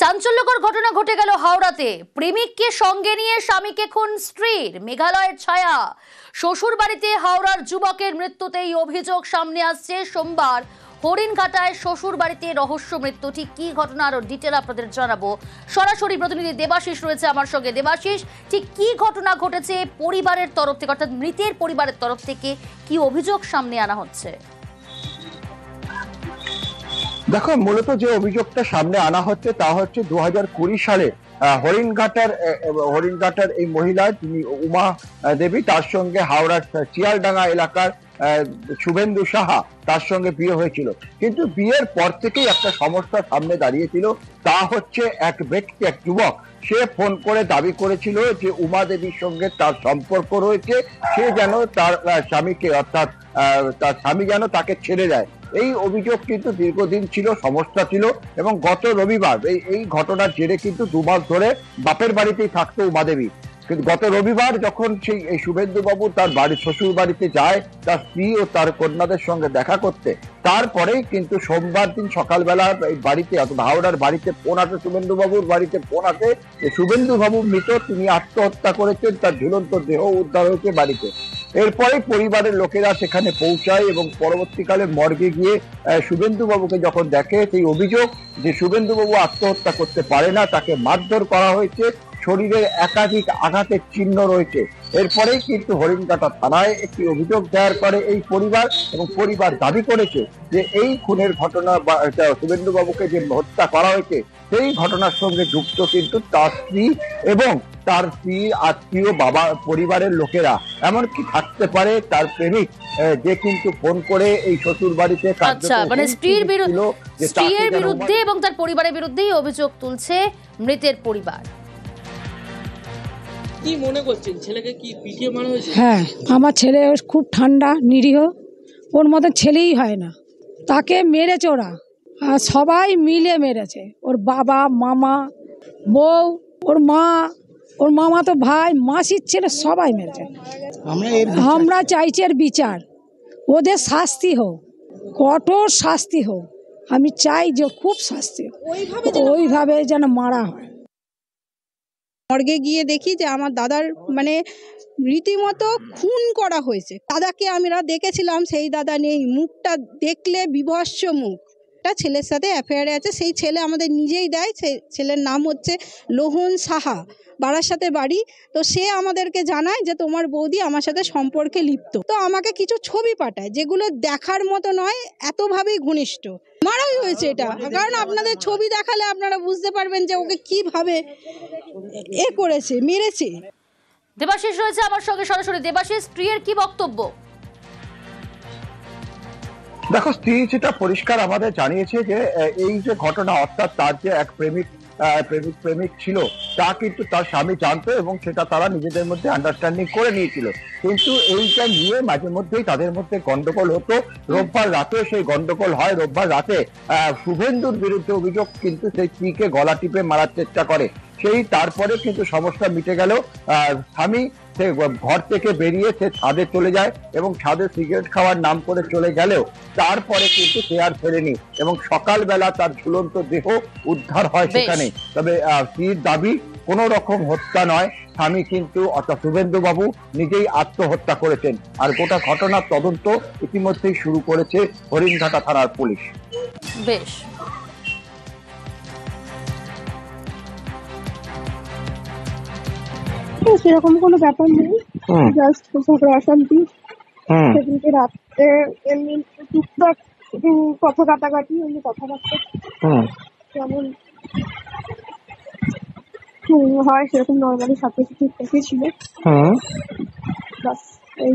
চাঞ্চল্যকর ঘটনা ঘটে গেল হাওড়াতে। প্রেমিককে সঙ্গে নিয়ে স্বামীকে খুন স্ত্রীর, মেঘালয়ের ছায়া। শ্বশুর বাড়িতে হাওড়ার যুবকের মৃত্যুতেই অভিযোগ সামনে আসছে। সোমবার হরিণঘাটায় শ্বশুর বাড়িতে রহস্য মৃত্যু। ঠিক কি ঘটনা আরো ডিটেল আপনাদের জানাবো। সরাসরি প্রতিনিধি দেবাশিস রয়েছে আমার সঙ্গে। দেবাশিস, ঠিক কি ঘটনা ঘটেছে পরিবারের তরফ থেকে, অর্থাৎ মৃতের পরিবারের তরফ থেকে কি অভিযোগ সামনে আনা হচ্ছে? দেখো, মূলত যে অভিযোগটা সামনে আনা হচ্ছে তা হচ্ছে 2020 সালে হরিণঘাটার এই মহিলা, যিনি উমা দেবী, তার সঙ্গে হাওড়ার চিয়ালডাঙ্গা এলাকার শুভেন্দু সাহা, তার সঙ্গে বিয়ে হয়েছিল। কিন্তু বিয়ের পর থেকেই একটা সমস্যা সামনে দাঁড়িয়েছিল। তা হচ্ছে এক ব্যক্তি, এক যুবক, সে ফোন করে দাবি করেছিল যে উমা দেবীর সঙ্গে তার সম্পর্ক রয়েছে, সে যেন তার স্বামীকে, অর্থাৎ তার স্বামী যেন তাকে ছেড়ে দেয়। এই অভিযোগ কিন্তু দীর্ঘদিন ছিল, সমস্যা ছিল, এবং গত রবিবার এই ঘটনার জেরে কিন্তু 2 মাস ধরে বাপের বাড়িতেই থাকতো উমা দেবী। কিন্তু গত রবিবার যখন সেই শুভেন্দু বাবু তার বাড়ি শ্বশুর বাড়িতে যায় তার স্ত্রী ও তার কন্যাদের সঙ্গে দেখা করতে, তারপরেই কিন্তু সোমবার দিন সকালবেলা এই বাড়িতে, অর্থাৎ হাওড়ার বাড়িতে ফোন আসে, শুভেন্দু বাবুর বাড়িতে ফোন আসে যে শুভেন্দু বাবু মৃত, তিনি আত্মহত্যা করেছেন, তার ঝুলন্ত দেহ উদ্ধার হয়েছে বাড়িতে। এরপরে পরিবারের লোকেরা সেখানে পৌঁছায় এবং পরবর্তীকালে মর্গে গিয়ে শুভেন্দু বাবুকে যখন দেখে, সেই অভিযোগ যে শুভেন্দু বাবু আত্মহত্যা করতে পারে না, তাকে মারধর করা হয়েছে, শরীরের একাধিক আঘাতের চিহ্ন রয়েছে। এরপরেই কিন্তু হরিণঘাটা থানায় একটি অভিযোগ দায়ের করে এই পরিবার, এবং পরিবার দাবি করেছে যে এই খুনের ঘটনা বা শুভেন্দু বাবুকে যে হত্যা করা হয়েছে সেই ঘটনার সঙ্গে যুক্ত কিন্তু তার স্ত্রী এবং তার স্ত্রীর আত্মীয়, বাবা, পরিবারের লোকেরা, এমনকি থাকতে পারে তার প্রেমিক, যে কিন্তু ফোন করে এই শ্বশুর বাড়িতে মানে স্ত্রীর বিরুদ্ধে এবং তার পরিবারের বিরুদ্ধেই অভিযোগ তুলছে মৃতের পরিবার। কি মনে করছেন, ছেলেকে কি পিটিয়ে মারা হয়েছে? হ্যাঁ, আমার ছেলে খুব ঠান্ডা, নিরীহ, ওর মতো ছেলেই হয় না। তাকে মেরেছে ওরা, আর সবাই মিলে মেরেছে। ওর বাবা, মামা, বউ, ওর মা, ওর মামা তো ভাই, মাসির ছেলে, সবাই মেরেছে। আমরা চাইছি এর বিচার, ওদের শাস্তি হোক, কঠোর শাস্তি হোক। আমি চাই যে খুব শাস্তি হোক, ওইভাবে যেন মারা হয়। মর্গে গিয়ে দেখি যে আমার দাদার মানে রীতিমতো খুন করা হয়েছে। দাদাকে আমরা দেখেছিলাম, সেই দাদা নেই। মুখটা দেখলে বিভৎস মুখ। একটা ছেলের সাথে অ্যাফেয়ারে আছে, সেই ছেলে আমাদের নিজেই দেয়। সেই ছেলের নাম হচ্ছে লোহন সাহা, বারাসাতে বাড়ি। তো সে আমাদেরকে জানায় যে তোমার বৌদি আমার সাথে সম্পর্কে লিপ্ত। তো আমাকে কিছু ছবি পাঠায়, যেগুলো দেখার মতো নয়, এতভাবেই ঘনিষ্ঠ। মারাই হয়েছে এটা, কারণ আপনাদের ছবি দেখালে আপনারা বুঝতে পারবেন যে ওকে কিভাবে করেছে, মেরেছে। দেবাশিস রয়েছে আমার সঙ্গে সরাসরি। দেবাশিস, স্ত্রীর কি বক্তব্য? দেখো, স্ত্রী যেটা পরিষ্কার আমাদের জানিয়েছে যে এই যে ঘটনা, অর্থাৎ তার যে এক প্রেমিক ছিল, তা কিন্তু তার স্বামী জানতো এবং সেটা তারা নিজেদের মধ্যে আন্ডারস্ট্যান্ডিং করে নিয়েছিল। কিন্তু এইটা নিয়ে মাঝে মধ্যেই তাদের মধ্যে গন্ডগোল হতো। রোববার রাতে সেই গন্ডগোল হয়। রোববার রাতে শুভেন্দুর বিরুদ্ধে অভিযোগ, কিন্তু সেই স্ত্রীকে গলা টিপে মারার চেষ্টা করে। তারপরে কিন্তু সমস্যা মিটে গেল। স্বামী সে ঘর থেকে বেরিয়ে সে ছাদে চলে যায় এবং ছাদে সিগারেট খাওয়ার নাম করে চলে গেলেও তারপরে কিন্তু সে আর ফেরেনি, এবং সকালবেলা তার ঝুলন্ত দেহ উদ্ধার হয় সেখানে। তবে স্ত্রীর দাবি কোন রকম হত্যা নয়, স্বামী কিন্তু, অর্থাৎ শুভেন্দু বাবু, নিজেই আত্মহত্যা করেছেন। আর গোটা ঘটনার তদন্ত ইতিমধ্যেই শুরু করেছে হরিণঘাটা থানার পুলিশ। বেশ, সেরকম কোনো ব্যাপার নেই, জাস্ট ঝগড়া অশান্তি। সেদিনকে রাত্রে এমনি টুকটাক কথা কাটাকাটি, এমনি কথাবার্তা যেমন হয় সেরকম নর্মালি সবকিছু ঠিকঠাকই ছিল। বাস এই